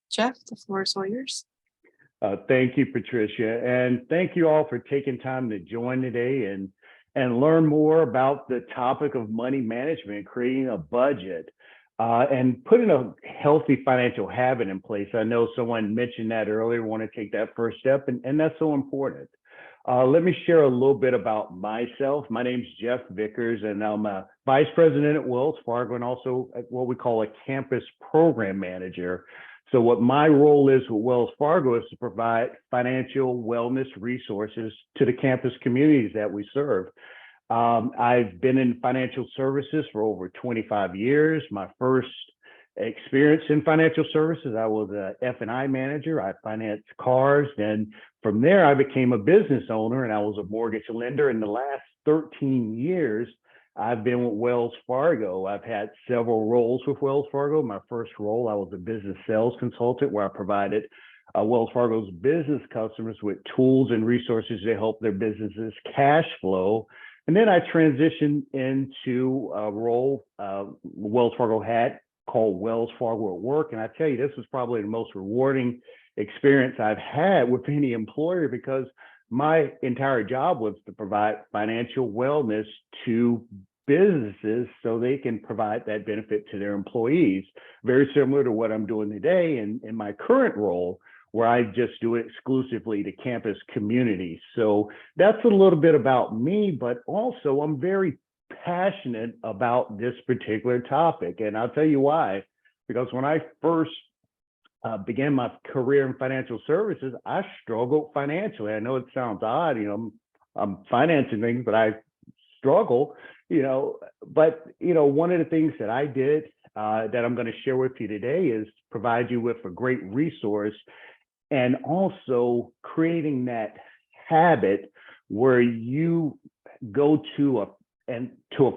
Jeff, the floor is all yours. Thank you, Patricia, and thank you all for taking time to join today and learn more about the topic of money management, creating a budget, and putting a healthy financial habit in place. I know someone mentioned that earlier, want to take that first step, and that's so important. Let me share a little bit about myself. My name is Jeff Vickers, and I'm a vice president at Wells Fargo and also what we call a campus program manager. So what my role is with Wells Fargo is to provide financial wellness resources to the campus communities that we serve. I've been in financial services for over 25 years. My first experience in financial services, I was a F&I manager. I financed cars. Then from there, I became a business owner and I was a mortgage lender. In the last 13 years, I've been with Wells Fargo. I've had several roles with Wells Fargo. My first role, I was a business sales consultant where I provided Wells Fargo's business customers with tools and resources to help their businesses cash flow. And then I transitioned into a role Wells Fargo had called Wells Fargo at Work. And I tell you, this was probably the most rewarding experience I've had with any employer because my entire job was to provide financial wellness to businesses so they can provide that benefit to their employees. Very similar to what I'm doing today in my current role, where I just do it exclusively to campus communities. So that's a little bit about me, but also I'm very passionate about this particular topic. And I'll tell you why, because when I first began my career in financial services, I struggled financially. I know it sounds odd, I'm financing things, but I struggle, but one of the things that I did that I'm going to share with you today is provide you with a great resource and also creating that habit where you go to a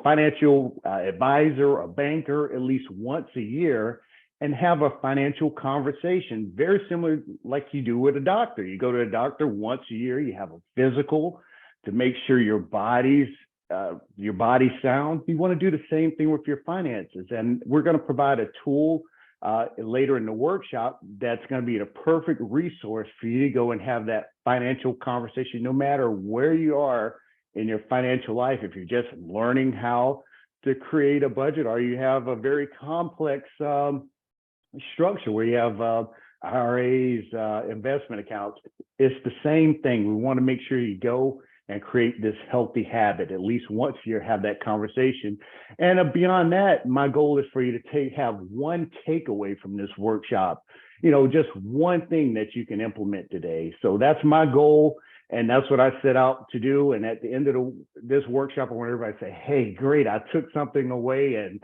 financial advisor, a banker, at least once a year and have a financial conversation, very similar like you do with a doctor. You go to a doctor once a year, you have a physical to make sure your body's sound. You want to do the same thing with your finances. And we're going to provide a tool later in the workshop that's going to be the perfect resource for you to go and have that financial conversation, no matter where you are in your financial life. If you're just learning how to create a budget, or you have a very complex structure where you have IRAs, investment accounts, it's the same thing. We want to make sure you go and create this healthy habit at least once a year, have that conversation. And beyond that, my goal is for you to have one takeaway from this workshop, just one thing that you can implement today. So that's my goal. And that's what I set out to do. And at the end of this workshop, I want everybody to say, hey, great, I took something away. And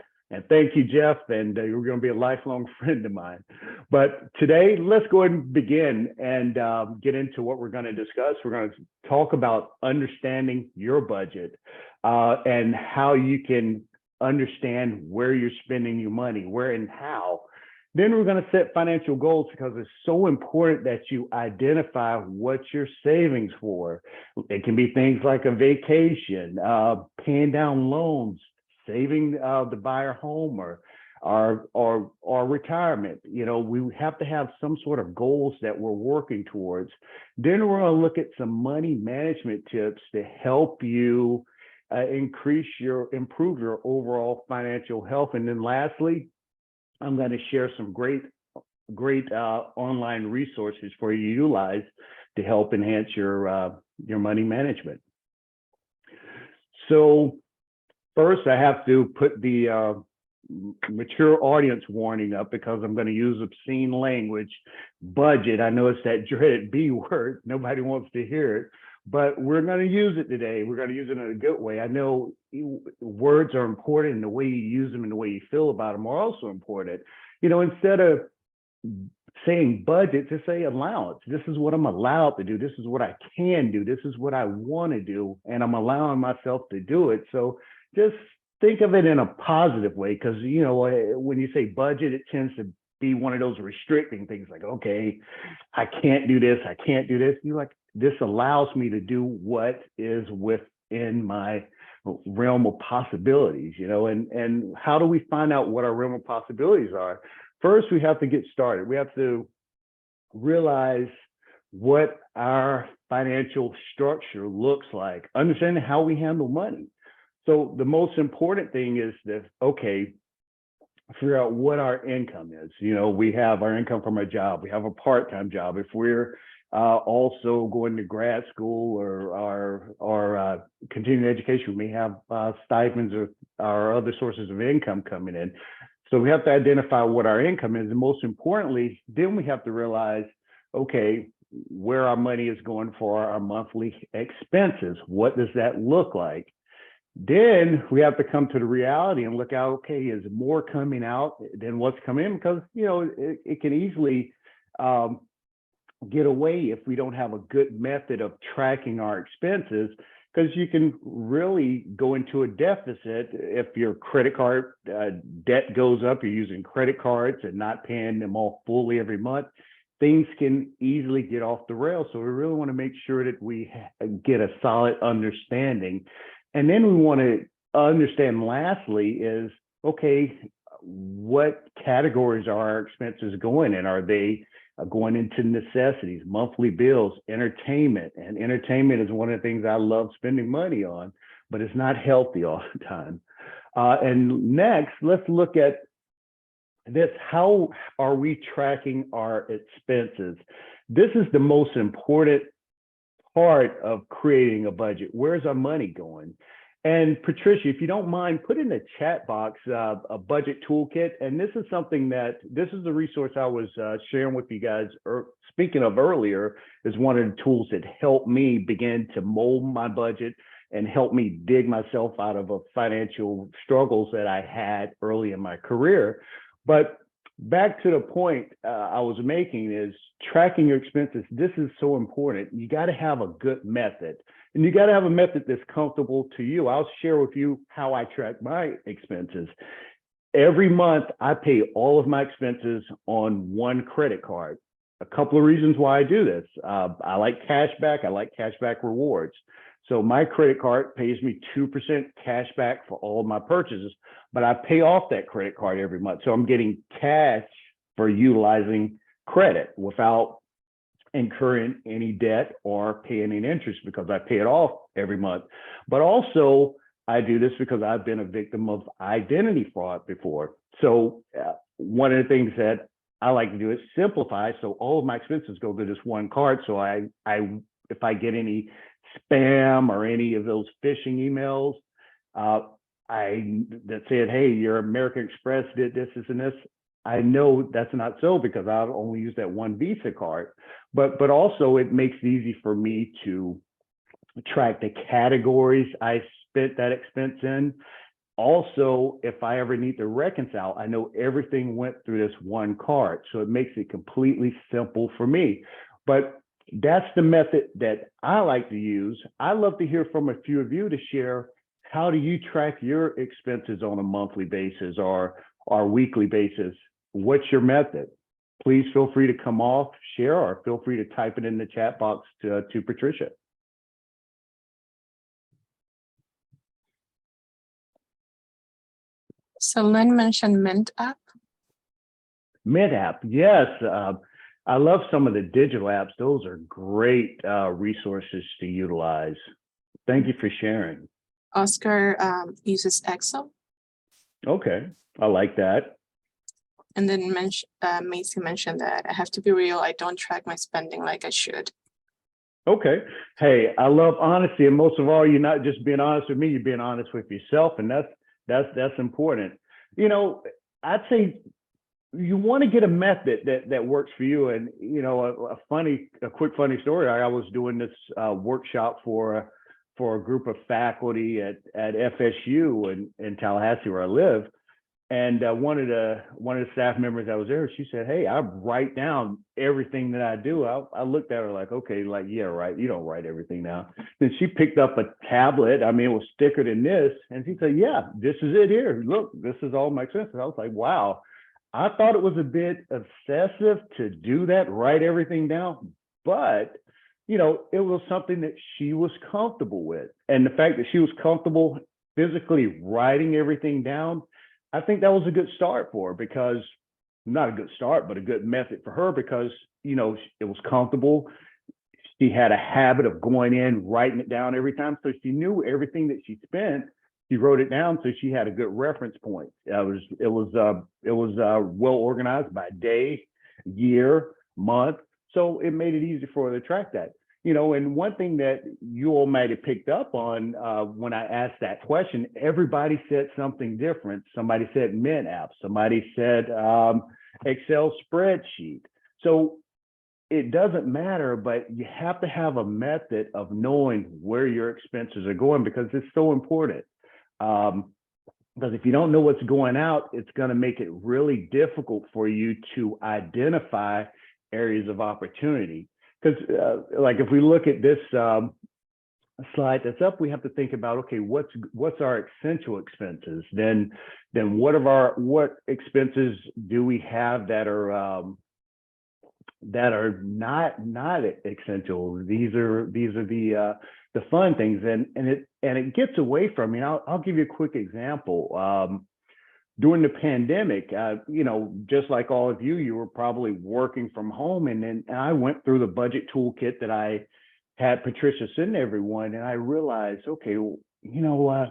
thank you, Jeff. And you're going to be a lifelong friend of mine. But today, let's go ahead and begin and get into what we're going to discuss. We're going to talk about understanding your budget and how you can understand where you're spending your money, where and how. Then we're going to set financial goals because it's so important that you identify what you're savings for. It can be things like a vacation, paying down loans, saving to buy a home or retirement. We have to have some sort of goals that we're working towards. Then we're going to look at some money management tips to help you improve your overall financial health. And then lastly, I'm going to share some great online resources for you to utilize to help enhance your money management. So first, I have to put the mature audience warning up because I'm going to use obscene language. Budget, I know it's that dreaded B word. Nobody wants to hear it, but we're going to use it today. We're going to use it in a good way. I know words are important, and the way you use them and the way you feel about them are also important. Instead of saying budget, to say allowance. This is what I'm allowed to do. This is what I can do. This is what I want to do, and I'm allowing myself to do it. So just think of it in a positive way, because when you say budget, it tends to be one of those restricting things like, okay, I can't do this, I can't do this. You're like, this allows me to do what is within my realm of possibilities, and how do we find out what our realm of possibilities are? First, we have to get started. We have to realize what our financial structure looks like, understanding how we handle money. So the most important thing is that, okay, figure out what our income is. We have our income from our job. We have a part-time job. If we're also going to grad school or continuing education, we may have stipends or other sources of income coming in. So we have to identify what our income is. And most importantly, then we have to realize, okay, where our money is going for our monthly expenses. What does that look like? Then we have to come to the reality and look out, okay, is more coming out than what's coming in? Because, it can easily get away if we don't have a good method of tracking our expenses, because you can really go into a deficit if your credit card debt goes up, you're using credit cards and not paying them off fully every month. Things can easily get off the rails. So we really want to make sure that we get a solid understanding. And then we want to understand, lastly, is, okay, what categories are our expenses going in? Are they going into necessities, monthly bills, entertainment? And entertainment is one of the things I love spending money on, but it's not healthy all the time. And next, let's look at this. How are we tracking our expenses? This is the most important part of creating a budget. Where's our money going? And Patricia, if you don't mind, put in the chat box a budget toolkit. And this is the resource I was sharing with you guys, speaking of earlier, is one of the tools that helped me begin to mold my budget and help me dig myself out of financial struggles that I had early in my career. But back to the point I was making is tracking your expenses. This is so important. You got to have a good method, and you got to have a method that's comfortable to you. I'll share with you how I track my expenses. Every month, I pay all of my expenses on one credit card. A couple of reasons why I do this. I like cash back. I like cash back rewards. So my credit card pays me 2% cash back for all of my purchases, but I pay off that credit card every month. So I'm getting cash for utilizing credit without incurring any debt or paying any interest, because I pay it off every month. But also, I do this because I've been a victim of identity fraud before. So one of the things that I like to do is simplify. So all of my expenses go to this one card. So if I get any spam or any of those phishing emails that said, hey, your American Express did this, and this, I know that's not so, because I've only used that one Visa card. But also it makes it easy for me to track the categories I spent that expense in. Also, if I ever need to reconcile, I know everything went through this one card. So it makes it completely simple for me. But that's the method that I like to use. I love to hear from a few of you to share, how do you track your expenses on a monthly basis or weekly basis? What's your method? Please feel free to come off, share, or feel free to type it in the chat box to Patricia. So Lynn mentioned Mint app. Mint app, yes. I love some of the digital apps. Those are great resources to utilize. Thank you for sharing. Oscar uses Excel. Okay, I like that. And then Macy mentioned that I have to be real. I don't track my spending like I should. Okay. Hey, I love honesty, and most of all, you're not just being honest with me, you're being honest with yourself, and that's important. I'd say you want to get a method that works for you. And a quick funny story. I was doing this workshop for a group of faculty at FSU in Tallahassee, where I live. And one of the staff members that was there, she said, "Hey, I write down everything that I do." I looked at her like, "Okay, like, yeah, right. You don't write everything down." Then she picked up a tablet. I mean, it was thicker than this, and she said, "Yeah, this is it here. Look, this is all my expenses." I was like, "Wow." I thought it was a bit excessive to do that, write everything down, but it was something that she was comfortable with, and the fact that she was comfortable physically writing everything down, I think that was a good start for her, because not a good start, but a good method for her because, you know, it was comfortable. She had a habit of going in, writing it down every time. So she knew everything that she spent. She wrote it down, so she had a good reference point. It was well organized by day, year, month. So it made it easy for her to track that. You know, and one thing that you all might have picked up on when I asked that question, everybody said something different. Somebody said Mint app. Somebody said Excel spreadsheet. So it doesn't matter, but you have to have a method of knowing where your expenses are going because it's so important. Because if you don't know what's going out, it's going to make it really difficult for you to identify areas of opportunity. Because like if we look at this slide that's up, we have to think about, okay, what's our essential expenses? Then what expenses do we have that are not essential? These are the fun things, and it gets away from me. I'll give you a quick example. During the pandemic, you know, just like all of you were probably working from home, and I went through the budget toolkit that I had Patricia send everyone, and I realized, okay, well, you know, I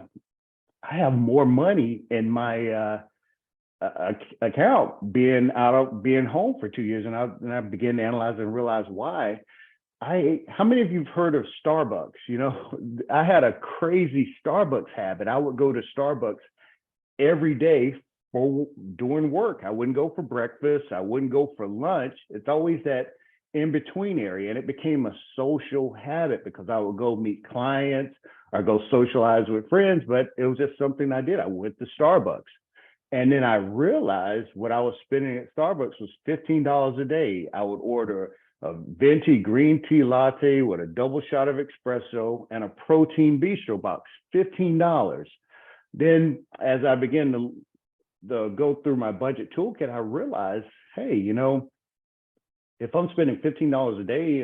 have more money in my account being home for 2 years, and I began to analyze and realize why. How many of you've heard of Starbucks? You know, I had a crazy Starbucks habit. I would go to Starbucks every day doing work. I wouldn't go for breakfast. I wouldn't go for lunch. It's always that in between area. And it became a social habit because I would go meet clients or go socialize with friends, but it was just something I did. I went to Starbucks. And then I realized what I was spending at Starbucks was $15 a day. I would order a venti green tea latte with a double shot of espresso and a protein bistro box, $15. Then as I began to go through my budget toolkit, I realized, hey, you know, if I'm spending $15 a day,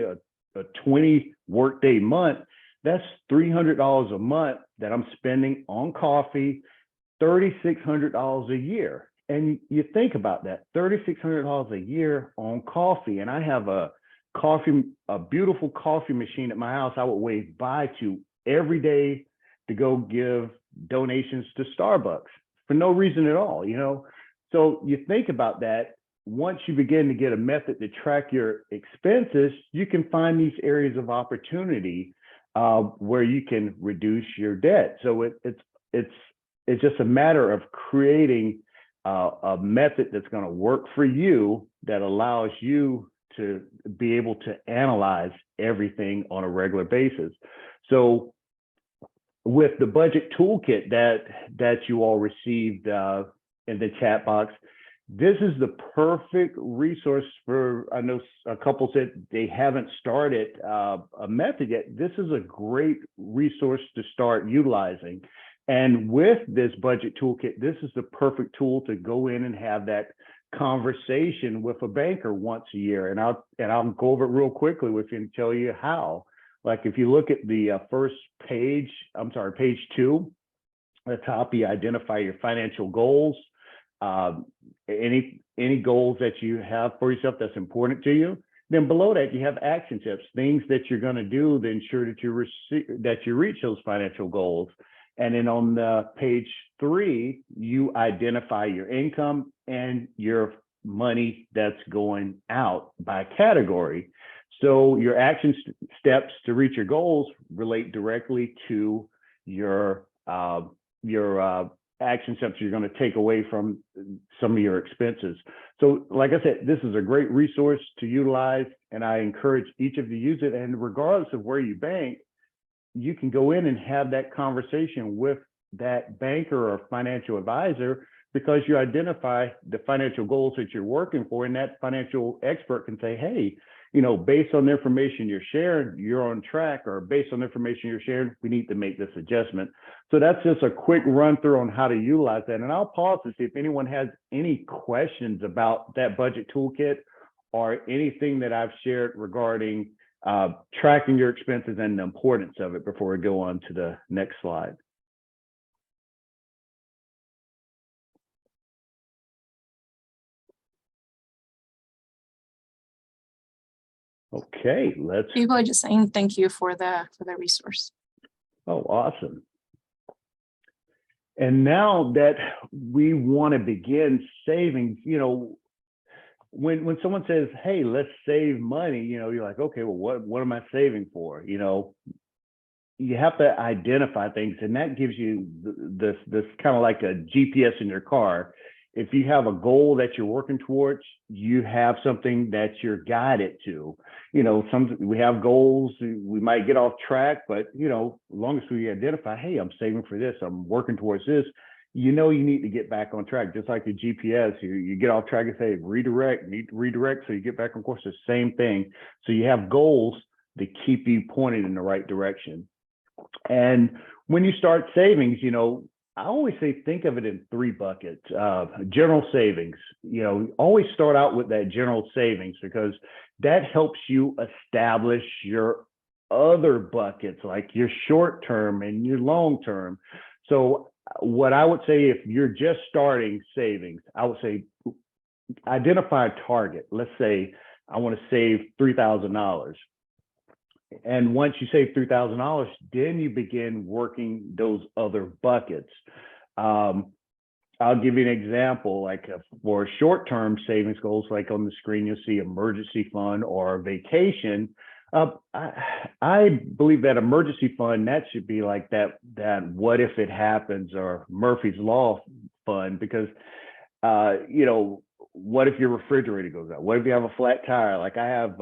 a 20 workday month, that's $300 a month that I'm spending on coffee, $3,600 a year. And you think about that, $3,600 a year on coffee. And I have a beautiful coffee machine at my house I would wave bye to every day to go give donations to Starbucks for no reason at all, you know? So you think about that. Once you begin to get a method to track your expenses, you can find these areas of opportunity where you can reduce your debt. So it's just a matter of creating a method that's going to work for you that allows you to be able to analyze everything on a regular basis. So with the budget toolkit that you all received in the chat box, this is the perfect resource for, I know a couple said they haven't started a method yet. This is a great resource to start utilizing. And with this budget toolkit, this is the perfect tool to go in and have that conversation with a banker once a year. And I'll go over it real quickly with you and tell you how. Like if you look at the first page, page 2, at the top, you identify your financial goals. Any goals that you have for yourself that's important to you. Then below that, you have action steps, things that you're going to do to ensure that you reach those financial goals. And then on page 3, you identify your income and your money that's going out by category. So your action steps to reach your goals relate directly to your action steps you're going to take away from some of your expenses. So like I said, this is a great resource to utilize, and I encourage each of you to use it. And regardless of where you bank, you can go in and have that conversation with that banker or financial advisor because you identify the financial goals that you're working for, and that financial expert can say, hey, you know, based on the information you're sharing, you're on track, or based on the information you're sharing, we need to make this adjustment. So that's just a quick run through on how to utilize that. And I'll pause to see if anyone has any questions about that budget toolkit or anything that I've shared regarding tracking your expenses and the importance of it before we go on to the next slide. Okay, let's, People are just saying thank you for the resource. oh, awesome. And now that we want to begin saving, when someone says, hey, let's save money, you're like, okay, well, what am I saving for? You have to identify things, and that gives you this kind of like a GPS in your car. If you have a goal that you're working towards, you have something that you're guided to. We have goals, we might get off track, but as long as we identify, hey, I'm saving for this, I'm working towards this, you need to get back on track. Just like the GPS, you get off track and say redirect, need to redirect, so you get back on course. The same thing. So you have goals that keep you pointed in the right direction. And when you start savings, I always say think of it in three buckets. General savings, always start out with that general savings, because that helps you establish your other buckets, like your short term and your long term. So what I would say, if you're just starting savings, I would say identify a target. Let's say I want to save $3,000. And once you save $3,000, then you begin working those other buckets. I'll give you an example, like for short-term savings goals, like on the screen, you'll see emergency fund or vacation. I believe that emergency fund, that should be like that what if it happens, or Murphy's Law fund, because, what if your refrigerator goes out? What if you have a flat tire? Like I have,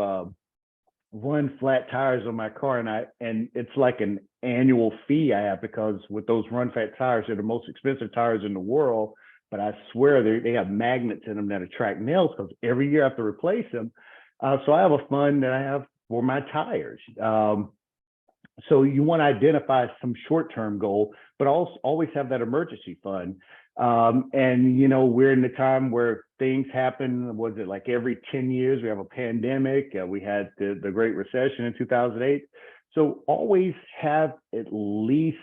run flat tires on my car, and it's like an annual fee I have, because with those run flat tires, they're the most expensive tires in the world, but I swear they have magnets in them that attract nails, because every year I have to replace them. So I have a fund that I have for my tires. So you want to identify some short-term goal, but also always have that emergency fund. And we're in the time where things happen. Was it like every 10 years we have a pandemic? We had the Great Recession in 2008. So always have at least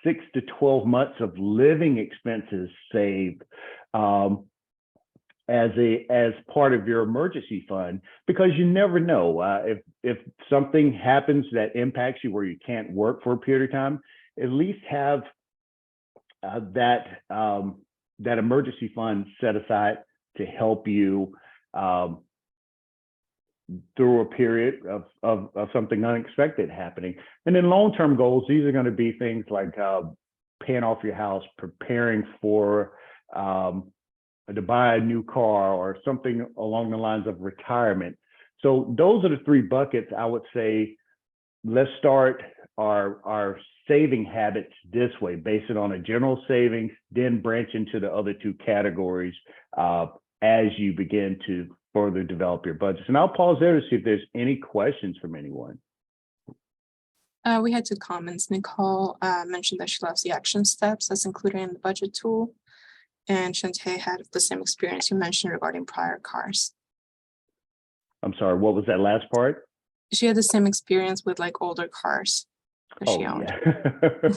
6 to 12 months of living expenses saved as part of your emergency fund, because you never know, if something happens that impacts you where you can't work for a period of time. At least have that emergency fund set aside to help you through a period of something unexpected happening. And then long-term goals, these are going to be things like paying off your house, preparing for to buy a new car, or something along the lines of retirement. So those are the three buckets. I would say, let's start our saving habits this way, base it on a general savings, then branch into the other two categories as you begin to further develop your budgets. And I'll pause there to see if there's any questions from anyone. We had 2 comments. Nicole mentioned that she loves the action steps that's included in the budget tool. And Shantae had the same experience you mentioned regarding prior cars. I'm sorry, what was that last part? She had the same experience with like older cars that she owned. Yeah.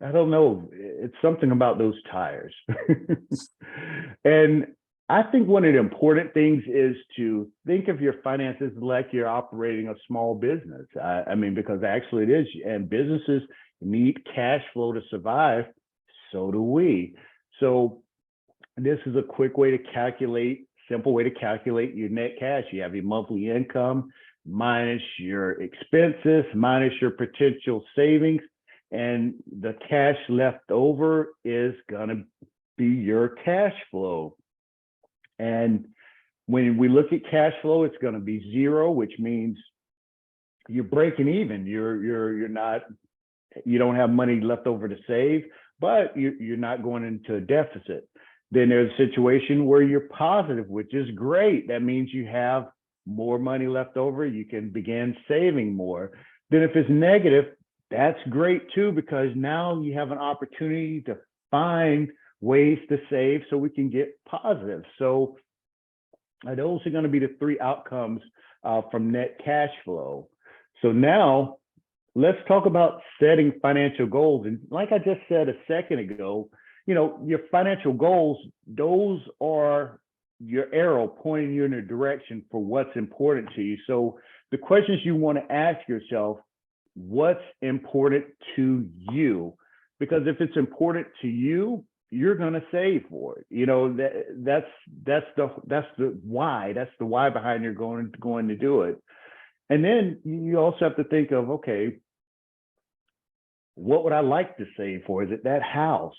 I don't know. It's something about those tires. And I think one of the important things is to think of your finances like you're operating a small business. I mean, because actually it is, and businesses need cash flow to survive. So do we. So this is a quick way to calculate, simple way to calculate your net cash. You have your monthly income minus your expenses, minus your potential savings, and the cash left over is going to be your cash flow. And when we look at cash flow, it's going to be zero, which means you're breaking even. You're not, you don't have money left over to save, but you're not going into a deficit. Then there's a situation where you're positive, which is great. That means you have more money left over. You can begin saving more. Then if it's negative, that's great too, because now you have an opportunity to find ways to save so we can get positive. So those are going to be the 3 outcomes from net cash flow. So now let's talk about setting financial goals. And like I just said a second ago, you know, your financial goals, those are your arrow pointing you in a direction for what's important to you. So the questions you want to ask yourself, what's important to you? Because if it's important to you, you're going to save for it. You know, that's the why. That's the why behind you're going to do it. And then you also have to think of, okay, what would I like to save for? Is it that house?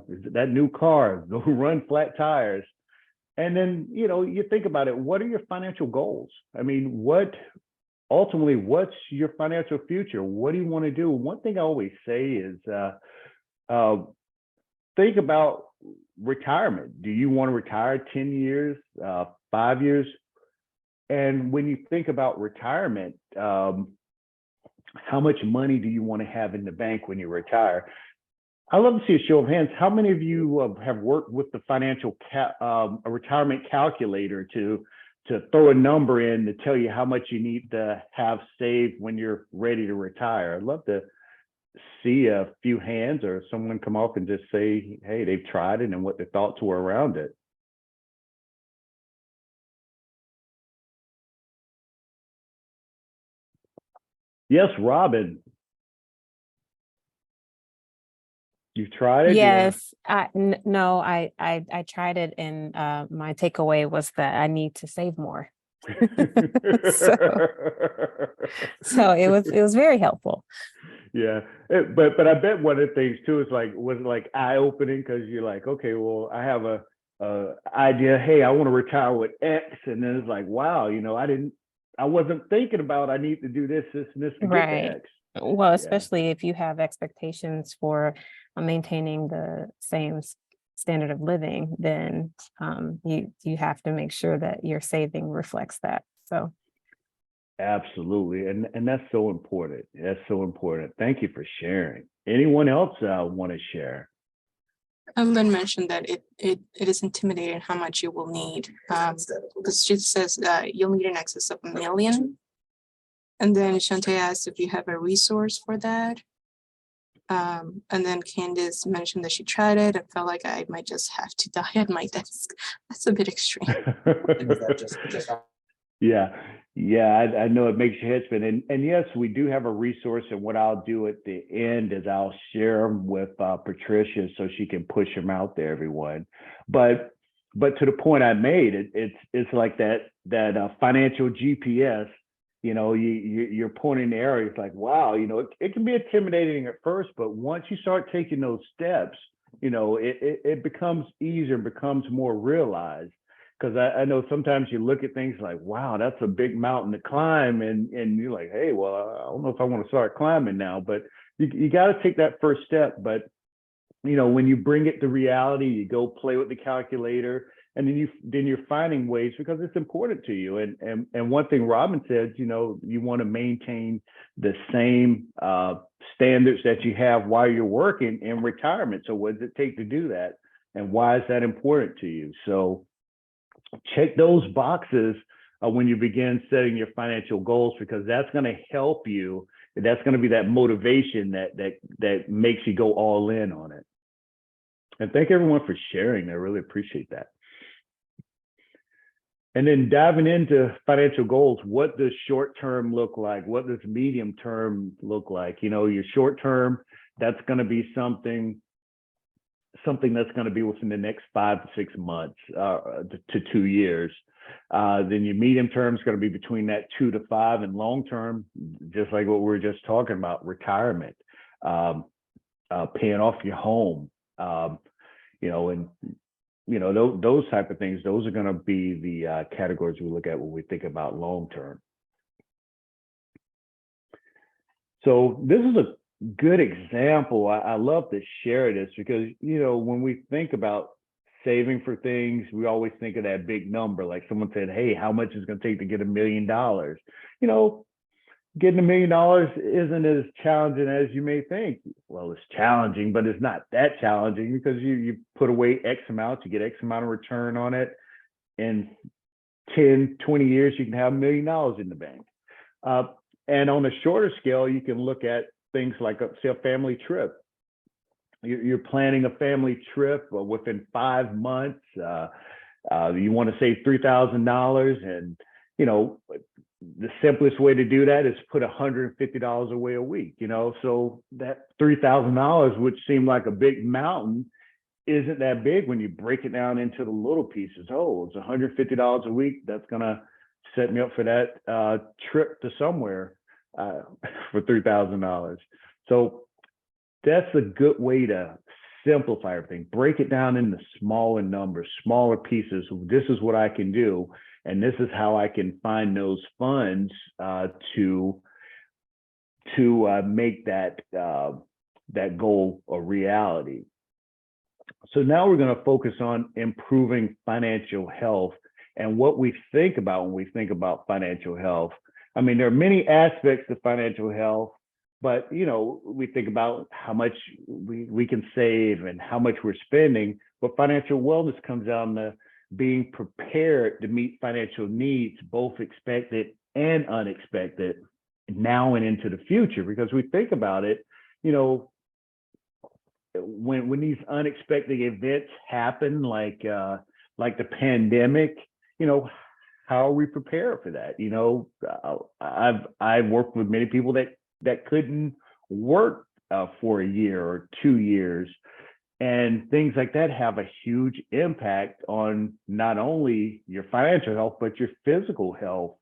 Is it that new car? Go run flat tires? And then, you know, you think about it. What are your financial goals? I mean, ultimately, what's your financial future? What do you want to do? One thing I always say is think about retirement. Do you want to retire 10 years, 5 years? And when you think about retirement, how much money do you want to have in the bank when you retire? I'd love to see a show of hands. How many of you have worked with the financial a retirement calculator to throw a number in to tell you how much you need to have saved when you're ready to retire? I'd love to see a few hands or someone come up and just say, hey, they've tried it and what their thoughts were around it. Yes, Robin. You've tried it? Yes, no, I tried it, and my takeaway was that I need to save more. So it was very helpful. Yeah, but I bet one of the things too is was it like eye opening, because you're like, okay, well, I have a idea. Hey, I want to retire with X, and then it's like, wow, you know, I wasn't thinking about I need to do this, and this to get to X. Well, especially if you have expectations for maintaining the same standard of living, then you have to make sure that your saving reflects that. So absolutely, and that's so important. That's so important. Thank you for sharing. Anyone else want to share? Lynn mentioned that it is intimidating how much you will need. Because she says you'll need in excess of $1 million. And then Shantae asked if you have a resource for that. And then Candace mentioned that she tried it and felt like I might just have to die at my desk. That's a bit extreme. Yeah, I know it makes your head spin. And yes, we do have a resource. And what I'll do at the end is I'll share them with Patricia so she can push them out there, everyone. But to the point I made, it's like that financial GPS. You know, you're pointing the arrow. It's like, wow, you know, it can be intimidating at first, but once you start taking those steps, you know, it becomes easier, becomes more realized. Because I know sometimes you look at things like, wow, that's a big mountain to climb, and you're like, hey, well, I don't know if I want to start climbing now, but you got to take that first step. But you know, when you bring it to reality, you go play with the calculator. And then you're finding ways, because it's important to you. And one thing Robin said, you know, you want to maintain the same standards that you have while you're working in retirement. So what does it take to do that? And why is that important to you? So check those boxes when you begin setting your financial goals, because that's going to help you. That's going to be that motivation that makes you go all in on it. And thank everyone for sharing. I really appreciate that. And then diving into financial goals, what does short term look like? What does medium term look like? You know, your short term, that's going to be something that's going to be within the next 5 to 6 months to 2 years. Then your medium term is going to be between that 2 to 5, and long term, just like what we were just talking about, retirement, paying off your home, you know, and you know, those type of things, those are going to be the categories we look at when we think about long term. So this is a good example. I love to share this because, you know, when we think about saving for things, we always think of that big number. Like someone said, hey, how much is it going to take to get $1 million? You know, getting $1 million isn't as challenging as you may think. Well, it's challenging, but it's not that challenging, because you put away X amount, you get X amount of return on it. In 10, 20 years, you can have $1 million in the bank. And on a shorter scale, you can look at things like, say, a family trip. You're planning a family trip within 5 months. You want to save $3,000, and the simplest way to do that is put $150 away a week. So that $3,000, which seemed like a big mountain, isn't that big when you break it down into the little pieces. Oh, it's $150 a week. That's gonna set me up for that trip to somewhere for $3,000. So that's a good way to simplify everything. Break it down into smaller numbers, smaller pieces. This is what I can do, and this is how I can find those funds to make that goal a reality. So now we're going to focus on improving financial health and what we think about when we think about financial health. I mean, there are many aspects of financial health, but we think about how much we can save and how much we're spending. But financial wellness comes down to being prepared to meet financial needs, both expected and unexpected, now and into the future. Because we think about it, when these unexpected events happen, like the pandemic, how are we prepared for that? I've worked with many people that couldn't work for a year or 2 years, and things like that have a huge impact on not only your financial health but your physical health,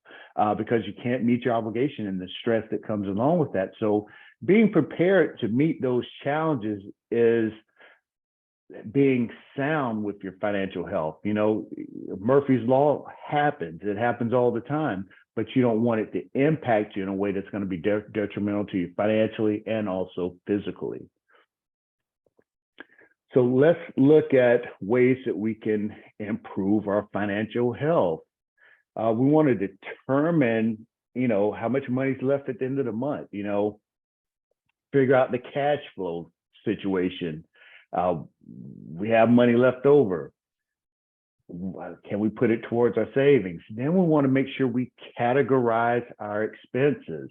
because you can't meet your obligation and the stress that comes along with that. So being prepared to meet those challenges is being sound with your financial health. Murphy's Law happens. It happens all the time, but you don't want it to impact you in a way that's going to be detrimental to you financially and also physically. So let's look at ways that we can improve our financial health. We want to determine, how much money's left at the end of the month, figure out the cash flow situation. We have money left over. Can we put it towards our savings? Then we want to make sure we categorize our expenses.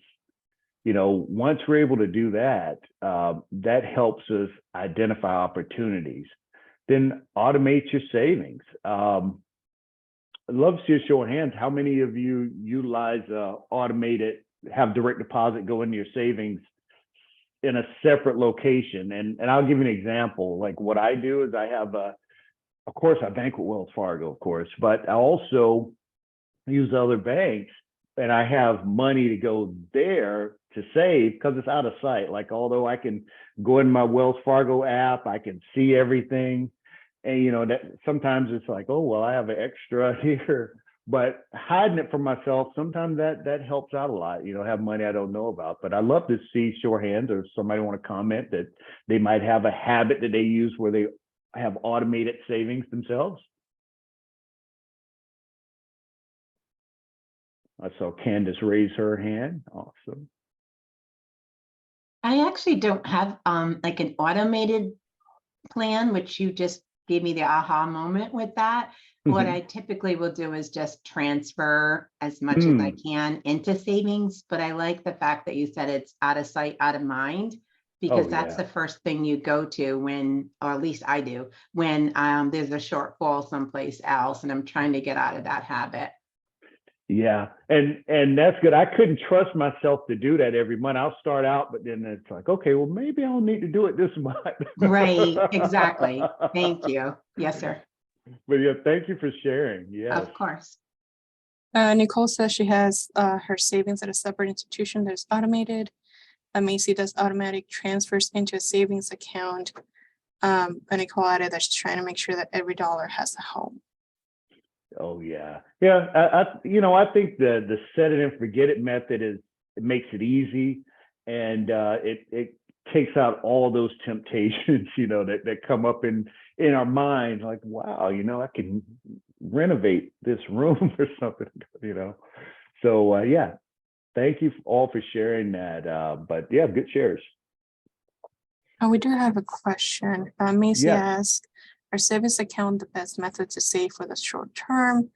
Once we're able to do that, that helps us identify opportunities. Then automate your savings. I'd love to see a show of hands. How many of you utilize automated, have direct deposit go into your savings in a separate location? And I'll give you an example. Like what I do is I have of course, I bank with Wells Fargo, of course, but I also use other banks, and I have money to go there to save because it's out of sight. Like, although I can go in my Wells Fargo app, I can see everything. And, that sometimes it's like, oh, well, I have an extra here, but hiding it from myself, sometimes that helps out a lot, have money I don't know about. But I'd love to see show of hands, or somebody want to comment that they might have a habit that they use where they have automated savings themselves. I saw Candace raise her hand. Awesome. I actually don't have like an automated plan, which you just gave me the aha moment with that. What I typically will do is just transfer as much as I can into savings. But I like the fact that you said it's out of sight, out of mind, because that's the first thing you go to when, or at least I do, when there's a shortfall someplace else and I'm trying to get out of that habit. Yeah, and that's good. I couldn't trust myself to do that every month. I'll start out, but then it's like, okay, well, maybe I don't need to do it this month. Right, exactly. Thank you. Yes, sir. But yeah, thank you for sharing. Yeah. Of course. Nicole says she has her savings at a separate institution that is automated. Macy does automatic transfers into a savings account. And Nicole added that she's trying to make sure that every dollar has a home. Oh yeah, yeah. I think the set it and forget it method it makes it easy, and it takes out all those temptations, that come up in our mind. Like, wow, I can renovate this room or something, So yeah, thank you all for sharing that. But yeah, good shares. We do have a question. Macy Yeah. asked, are savings account the best method to save for the short term?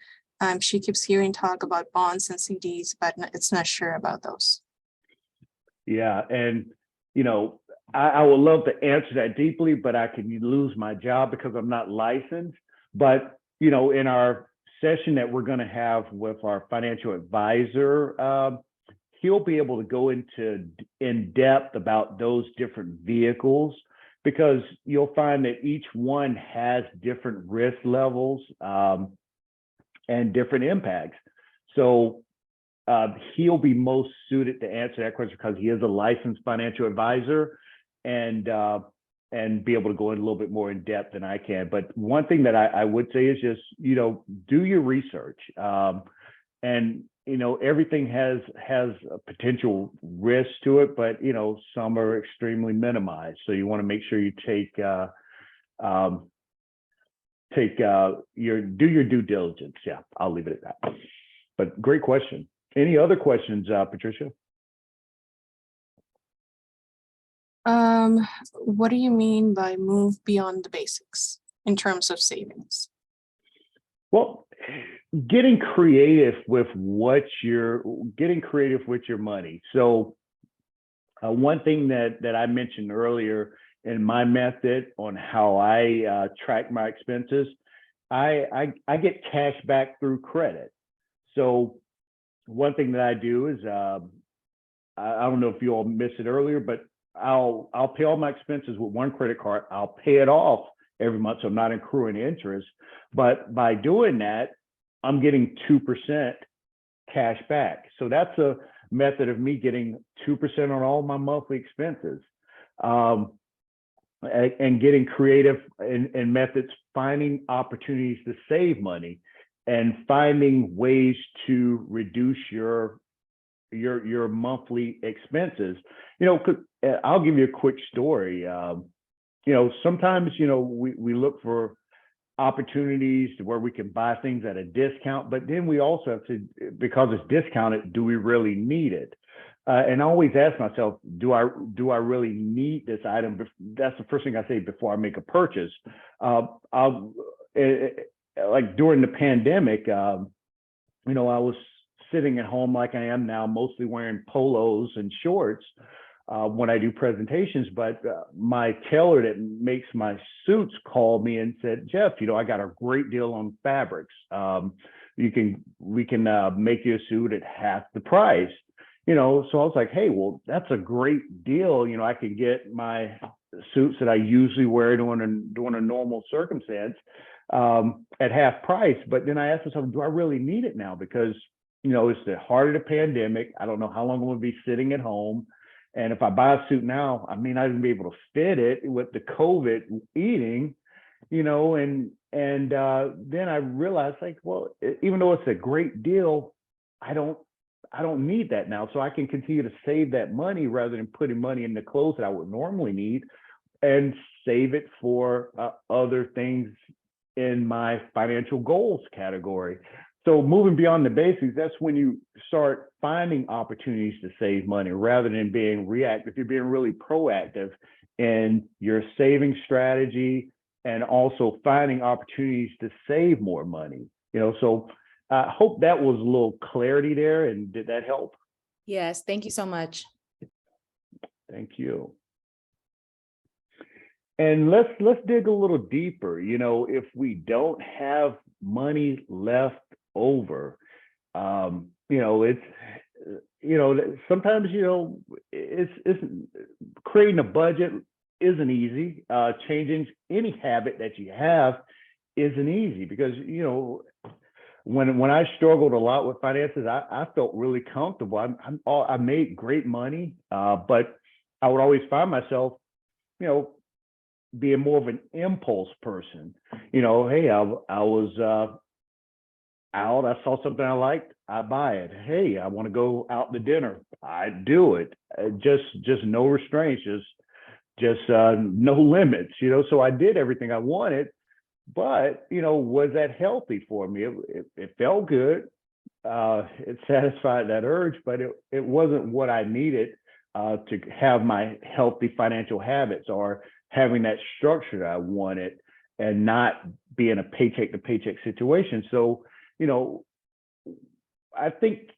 She keeps hearing talk about bonds and CDs, but it's not sure about those. Yeah, and I would love to answer that deeply, but I can lose my job because I'm not licensed. But in our session that we're going to have with our financial advisor, he'll be able to go into in depth about those different vehicles, because you'll find that each one has different risk levels and different impacts. So he'll be most suited to answer that question because he is a licensed financial advisor, and be able to go in a little bit more in depth than I can. But one thing that I would say is just, do your research. And, everything has a potential risk to it, but, some are extremely minimized. So you want to make sure you do your due diligence. Yeah, I'll leave it at that. But great question. Any other questions, Patricia? What do you mean by move beyond the basics in terms of savings? Well, getting creative with your money. So one thing that I mentioned earlier in my method on how I track my expenses, I get cash back through credit. So one thing that I do is, I don't know if you all missed it earlier, but I'll pay all my expenses with one credit card. I'll pay it off every month, so I'm not accruing interest. But by doing that, I'm getting 2% cash back. So that's a method of me getting 2% on all my monthly expenses. And getting creative in methods, finding opportunities to save money and finding ways to reduce your monthly expenses. I'll give you a quick story. Sometimes, we look for opportunities to where we can buy things at a discount, but then we also have to, because it's discounted, do we really need it? And I always ask myself, do I really need this item? That's the first thing I say before I make a purchase. Like during the pandemic, I was sitting at home like I am now, mostly wearing polos and shorts when I do presentations. But my tailor that makes my suits called me and said, Jeff, I got a great deal on fabrics. We can make you a suit at half the price. So I was like, hey, well, that's a great deal. I can get my suits that I usually wear during a normal circumstance at half price. But then I asked myself, do I really need it now? Because, it's the heart of the pandemic. I don't know how long I'm going to be sitting at home. And if I buy a suit now, I may not even be able to fit it with the COVID eating, and then I realized, like, well, even though it's a great deal, I don't need that now. So I can continue to save that money rather than putting money in the clothes that I would normally need, and save it for other things in my financial goals category. So moving beyond the basics, that's when you start finding opportunities to save money rather than being reactive. You're being really proactive in your saving strategy and also finding opportunities to save more money. So I hope that was a little clarity there. And did that help? Yes, thank you so much. Thank you. And let's dig a little deeper. If we don't have money left over, it's sometimes it's creating a budget isn't easy. Changing any habit that you have isn't easy, because when I struggled a lot with finances, I felt really comfortable. I made great money, but I would always find myself, being more of an impulse person. Hey, I was out, I saw something I liked, I buy it. Hey, I want to go out to dinner, I do it. Just no restraints, just no limits. So I did everything I wanted. But was that healthy for me? It felt good. It satisfied that urge, but it wasn't what I needed to have my healthy financial habits, or having that structure that I wanted, and not be in a paycheck to paycheck situation. So, I think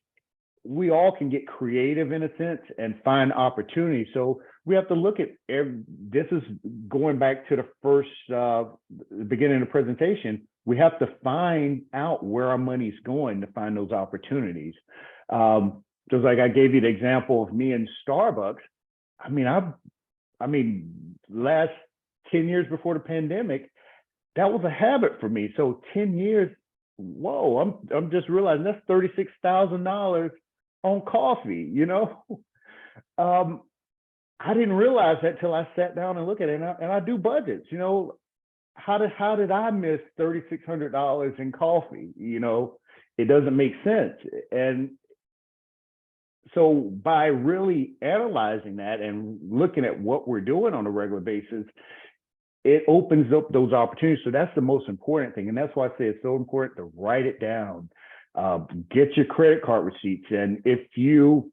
we all can get creative in a sense and find opportunities. So we have to look at this is going back to the first beginning of the presentation. we have to find out where our money's going to find those opportunities. Just like I gave you the example of me and Starbucks. I mean, last 10 years before the pandemic, that was a habit for me. So 10 years, whoa, I'm just realizing that's $36,000 on coffee, you know? I didn't realize that till I sat down and looked at it, and I do budgets, you know. How did I miss $3,600 in coffee? You know, it doesn't make sense. And so by really analyzing that and looking at what we're doing on a regular basis, it opens up those opportunities. So that's the most important thing. And that's why I say it's so important to write it down, get your credit card receipts. And if you,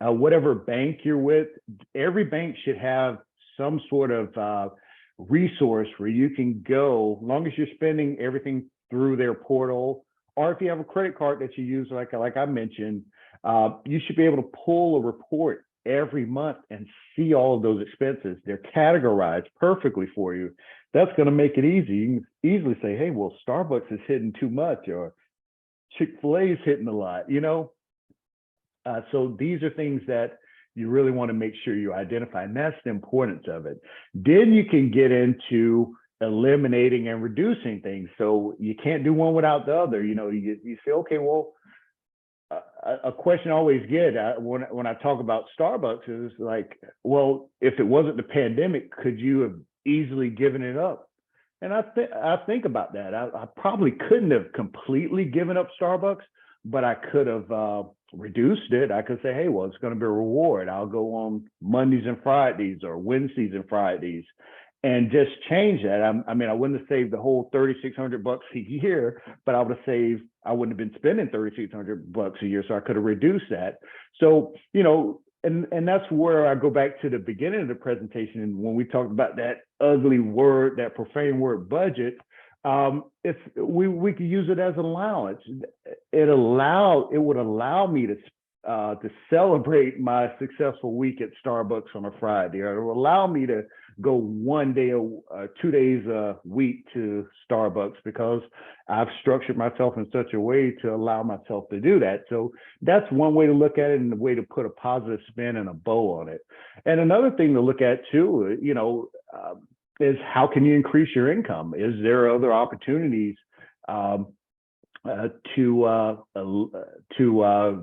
whatever bank you're with, every bank should have some sort of resource where you can go, as long as you're spending everything through their portal, or if you have a credit card that you use, like I mentioned, you should be able to pull a report every month and see all of those expenses. They're categorized perfectly for you. That's going to make it easy. You can easily say, hey, well, Starbucks is hitting too much, or Chick-fil-A is hitting a lot, you know? So these are things that you really want to make sure you identify, and that's the importance of it. Then you can get into eliminating and reducing things. So you can't do one without the other. You know, you say, okay, well, a question I always get when I talk about Starbucks is like, well, if it wasn't the pandemic, could you have easily given it up? And I think about that. I probably couldn't have completely given up Starbucks, but I could have reduced it. I could say, hey, well, it's going to be a reward. I'll go on Mondays and Fridays or Wednesdays and Fridays and just change that. I mean, I wouldn't have saved the whole $3,600 a year, but I would have saved, I wouldn't have been spending $3,600 a year. So I could have reduced that. So, you know, and that's where I go back to the beginning of the presentation. And when we talked about that ugly word, that profane word, budget, if we could use it as an allowance. It would allow me to celebrate my successful week at Starbucks on a Friday, or it would allow me to go 1 day or 2 days a week to Starbucks because I've structured myself in such a way to allow myself to do that. So that's one way to look at it, and a way to put a positive spin and a bow on it. And another thing to look at too, you know, is how can you increase your income? Is there other opportunities to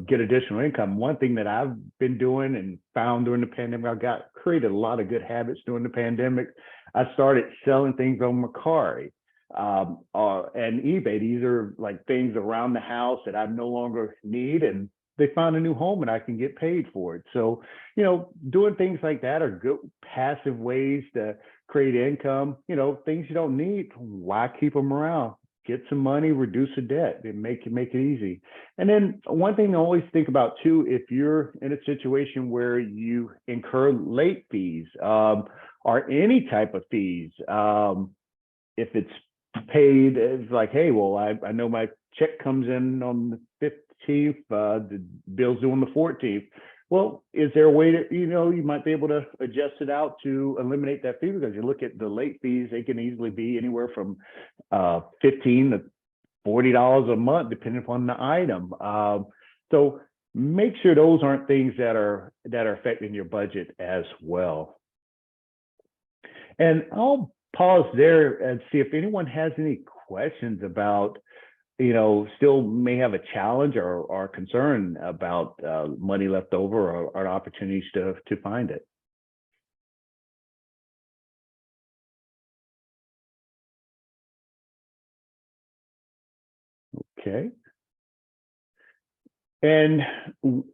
get additional income? One thing that I've been doing and found during the pandemic, created a lot of good habits during the pandemic. I started selling things on Mercari and eBay. These are like things around the house that I no longer need, and they found a new home and I can get paid for it. So, you know, doing things like that are good passive ways to create income. You know, things you don't need, why keep them around? Get some money, reduce the debt, and make it easy. And then one thing to always think about too, if you're in a situation where you incur late fees or any type of fees, if it's paid, it's like, hey, well, I know my check comes in on the 15th, the bill's due on the 14th. Well, is there a way that, you know, you might be able to adjust it out to eliminate that fee? Because you look at the late fees, they can easily be anywhere from $15 to $40 a month, depending upon the item. So make sure those aren't things that are affecting your budget as well. And I'll pause there and see if anyone has any questions about, you know, still may have a challenge or concern about money left over or opportunities to find it. Okay. And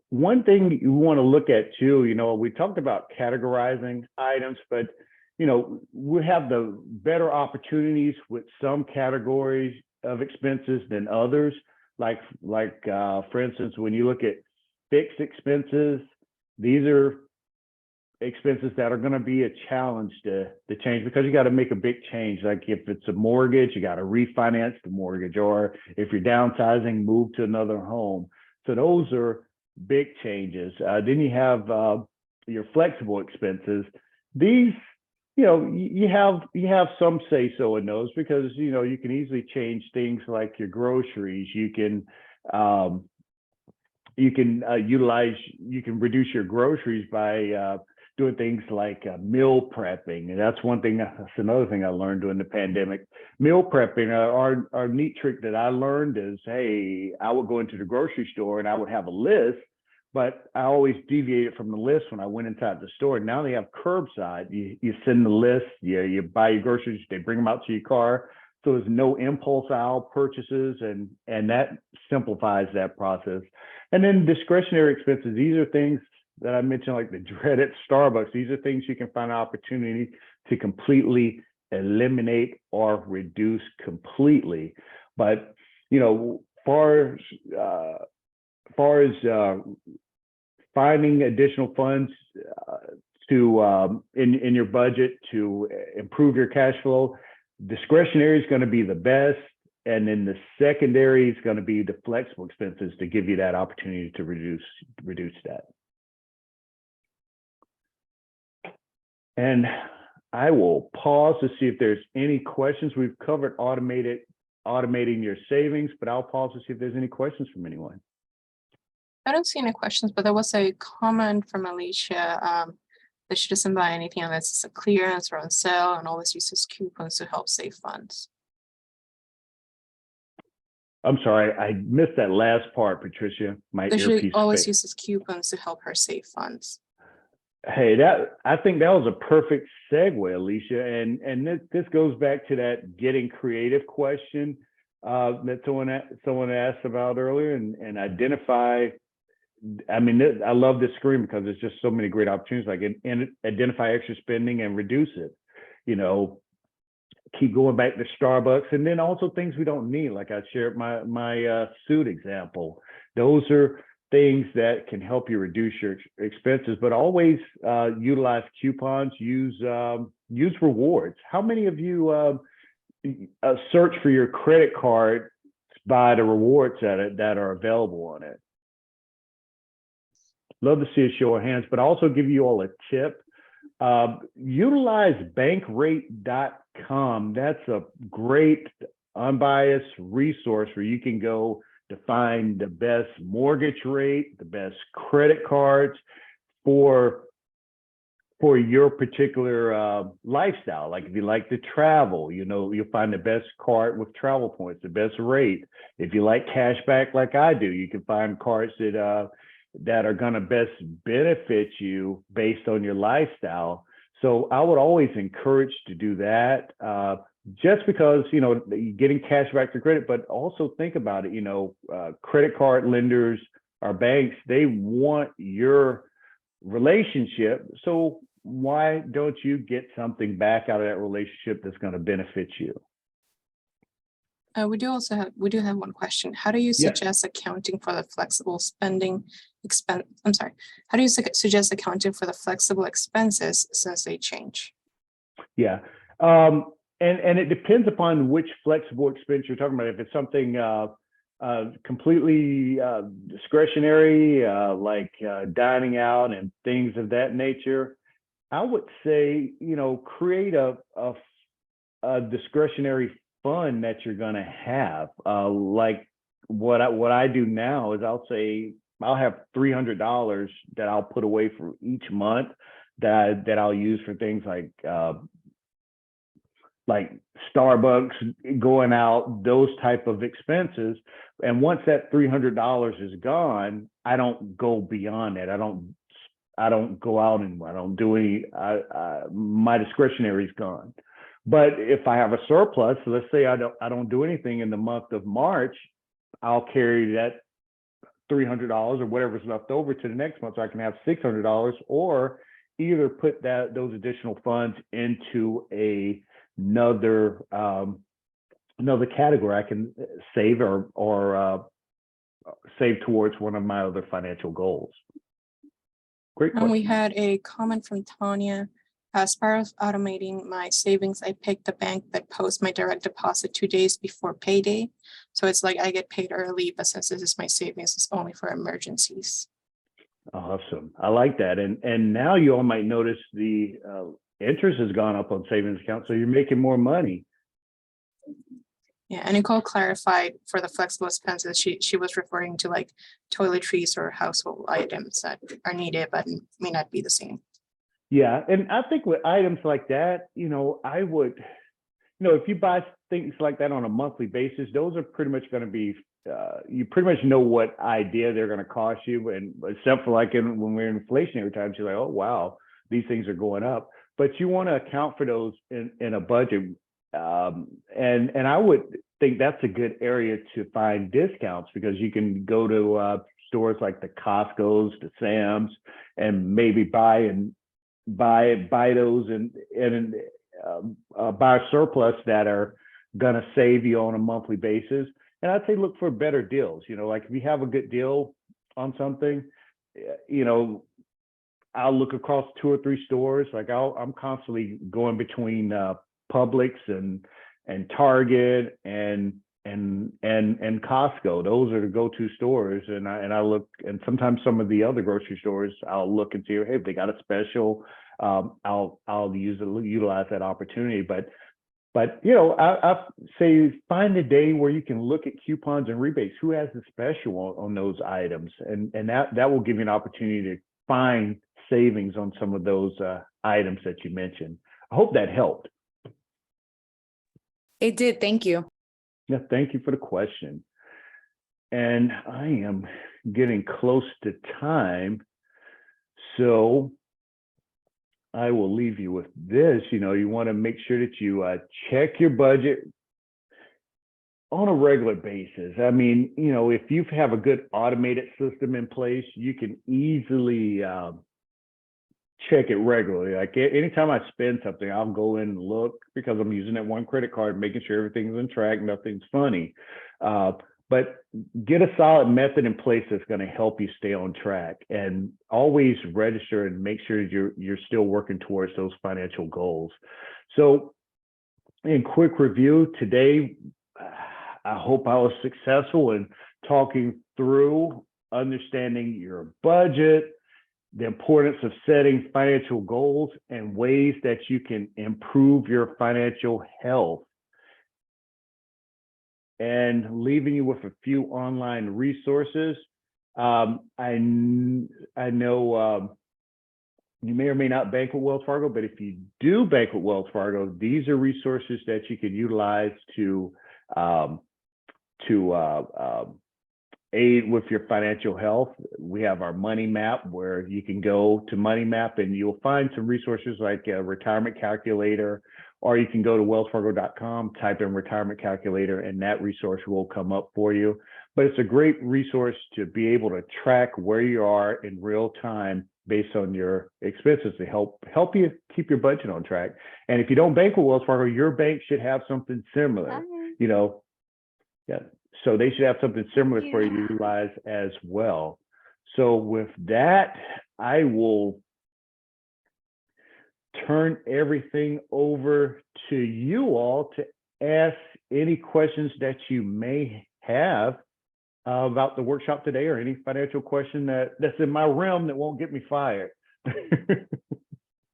one thing you want to look at too, you know, we talked about categorizing items, but, you know, we have the better opportunities with some categories of expenses than others. Like for instance, when you look at fixed expenses, these are expenses that are going to be a challenge to change, because you got to make a big change. Like if it's a mortgage, you got to refinance the mortgage, or if you're downsizing, move to another home. So those are big changes. Then you have your flexible expenses. These you have some say so in those because you can easily change things like your groceries. You can reduce your groceries by doing things like meal prepping, and that's one thing. That's another thing I learned during the pandemic. Meal prepping. Our neat trick that I learned is, hey, I would go into the grocery store and I would have a list, but I always deviated from the list when I went inside the store. Now they have curbside. You send the list, you buy your groceries, they bring them out to your car. So there's no impulse aisle purchases, and that simplifies that process. And then discretionary expenses. These are things that I mentioned, like the dreaded Starbucks. These are things you can find an opportunity to completely eliminate or reduce completely. But far as finding additional funds to in your budget to improve your cash flow, discretionary is going to be the best. And then the secondary is going to be the flexible expenses to give you that opportunity to reduce that. And I will pause to see if there's any questions. We've covered automating your savings, but I'll pause to see if there's any questions from anyone. I don't see any questions, but there was a comment from Alicia that she doesn't buy anything unless it's a clearance or on sale and always uses coupons to help save funds. I'm sorry, I missed that last part, Patricia. My That she earpiece always failed. uses coupons to help her save funds. Hey, I think that was a perfect segue, Alicia, and this goes back to that getting creative question that someone asked about earlier, and identify. I mean, I love this screen because there's just so many great opportunities. Like identify extra spending and reduce it. Keep going back to Starbucks, and then also things we don't need. Like I shared my suit example. Those are things that can help you reduce your expenses, but always utilize coupons, use rewards. How many of you search for your credit card by the rewards that are available on it? Love to see a show of hands, but also give you all a tip. Utilize bankrate.com. That's a great unbiased resource where you can go to find the best mortgage rate, the best credit cards for your particular lifestyle. Like if you like to travel, you'll find the best card with travel points, the best rate. If you like cash back like I do, you can find cards that are going to best benefit you based on your lifestyle. So I would always encourage to do that. Just because, you're getting cash back to credit, but also think about it, credit card lenders or banks, they want your relationship. So why don't you get something back out of that relationship that's going to benefit you? We do have one question. How do you suggest accounting for the flexible spending expense? I'm sorry. How do you suggest accounting for the flexible expenses since they change? Yeah. And it depends upon which flexible expense you're talking about. If it's something completely discretionary, like dining out and things of that nature, I would say, create a discretionary fund that you're going to have. Like what I do now is I'll have $300 that I'll put away for each month that I'll use for things like Starbucks, going out, those type of expenses. And once that $300 is gone, I don't go beyond that. I don't go out and I don't do any, my discretionary is gone. But if I have a surplus, so let's say I don't do anything in the month of March, I'll carry that $300 or whatever's left over to the next month, so I can have $600, or either put those additional funds into another category. I can save or save towards one of my other financial goals. Great question. And we had a comment from Tanya. As part of automating my savings, I picked a bank that posts my direct deposit 2 days before payday. So it's like I get paid early, but since this is my savings, it's only for emergencies. Awesome. I like that. And now you all might notice the interest has gone up on savings accounts, so you're making more money. Yeah, and Nicole clarified for the flexible expenses, she was referring to like toiletries or household items that are needed but may not be the same. Yeah, and I think with items like that, I would, if you buy things like that on a monthly basis, those are pretty much going to be, you pretty much know what idea they're going to cost you, and except for like when we're in inflationary times, you're like, oh wow, these things are going up. But you want to account for those in a budget, and I would think that's a good area to find discounts, because you can go to stores like the Costco's, the Sam's, and maybe buy those and buy a surplus that are gonna save you on a monthly basis. And I'd say look for better deals. Like if you have a good deal on something, I'll look across 2 or 3 stores. Like I'm constantly going between Publix and Target and Costco. Those are the go-to stores. And I look, and sometimes some of the other grocery stores, I'll look and see, hey, if they got a special, I'll utilize that opportunity. But I say find a day where you can look at coupons and rebates. Who has the special on those items, and that will give you an opportunity to find savings on some of those items that you mentioned. I hope that helped. It did. Thank you. Yeah, thank you for the question. And I am getting close to time, so I will leave you with this. You want to make sure that you check your budget on a regular basis. I mean, if you have a good automated system in place, you can easily check it regularly. Like anytime I spend something, I'll go in and look, because I'm using that one credit card, making sure everything's on track, nothing's funny. But get a solid method in place that's going to help you stay on track, and always register and make sure you're still working towards those financial goals. So in quick review today, I hope I was successful in talking through understanding your budget, the importance of setting financial goals, and ways that you can improve your financial health, and leaving you with a few online resources. I know you may or may not bank with Wells Fargo, but if you do bank with Wells Fargo, these are resources that you can utilize to aid with your financial health. We have our Money Map, where you can go to Money Map and you'll find some resources like a retirement calculator, or you can go to wellsfargo.com, type in retirement calculator, and that resource will come up for you. But it's a great resource to be able to track where you are in real time based on your expenses, to help you keep your budget on track. And if you don't bank with Wells Fargo, your bank should have something similar, yeah. So they should have something similar for you to utilize as well. So with that, I will turn everything over to you all to ask any questions that you may have about the workshop today, or any financial question that's in my realm that won't get me fired.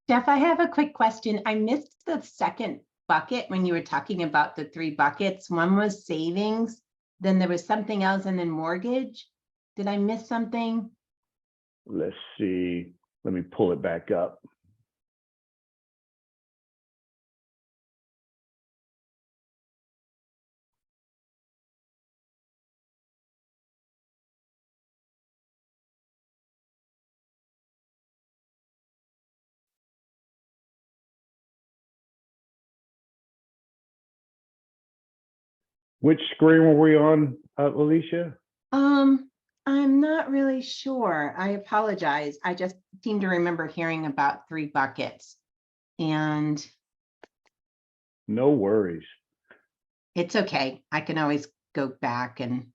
Jeff, I have a quick question. I missed the second bucket when you were talking about the 3 buckets. One was savings, then there was something else, and then mortgage. Did I miss something? Let's see. Let me pull it back up. Which screen were we on, Alicia? I'm not really sure. I apologize. I just seem to remember hearing about 3 buckets, and No worries. it's okay. I can always go back and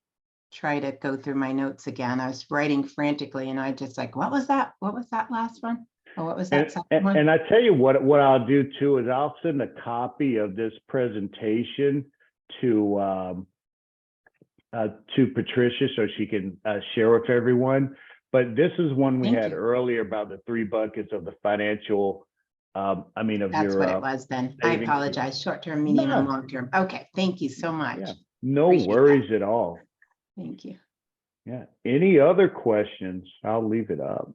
try to go through my notes again. I was writing frantically, and I just like, what was that? What was that last one? Or what was that second one? And I tell you what I'll do too is I'll send a copy of this presentation to Patricia so she can share with everyone. But this is one we Thank had you. earlier about the 3 buckets of the financial I mean, of That's your, what it was then. I savings. apologize. Short-term, medium, and No. long-term. Okay, thank you so much. Yeah, no Appreciate that. worries at all. Thank you. Yeah. Any other questions? I'll leave it up.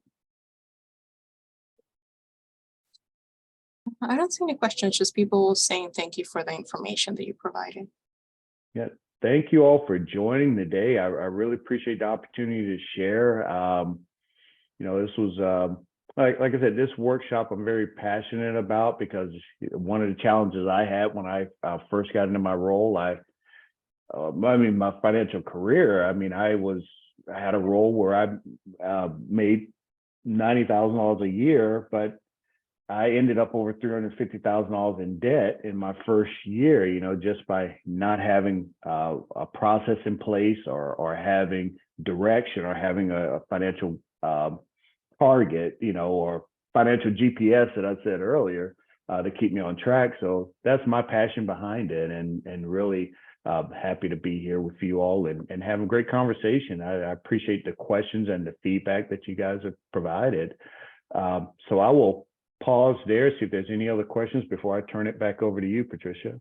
I don't see any questions, just people saying thank you for the information that you provided. Yeah. Thank you all for joining today. I really appreciate the opportunity to share. You know, this was, like I said, this workshop I'm very passionate about, because one of the challenges I had when I first got into my role, I mean, my financial career, I mean, I had a role where I made $90,000 a year, but I ended up over $350,000 in debt in my first year, you know, just by not having a process in place, or having direction, or having a financial target, you know, or financial GPS that I said earlier, to keep me on track. So that's my passion behind it, and really happy to be here with you all and have a great conversation. I appreciate the questions and the feedback that you guys have provided. So I will pause there, see if there's any other questions before I turn it back over to you, Patricia.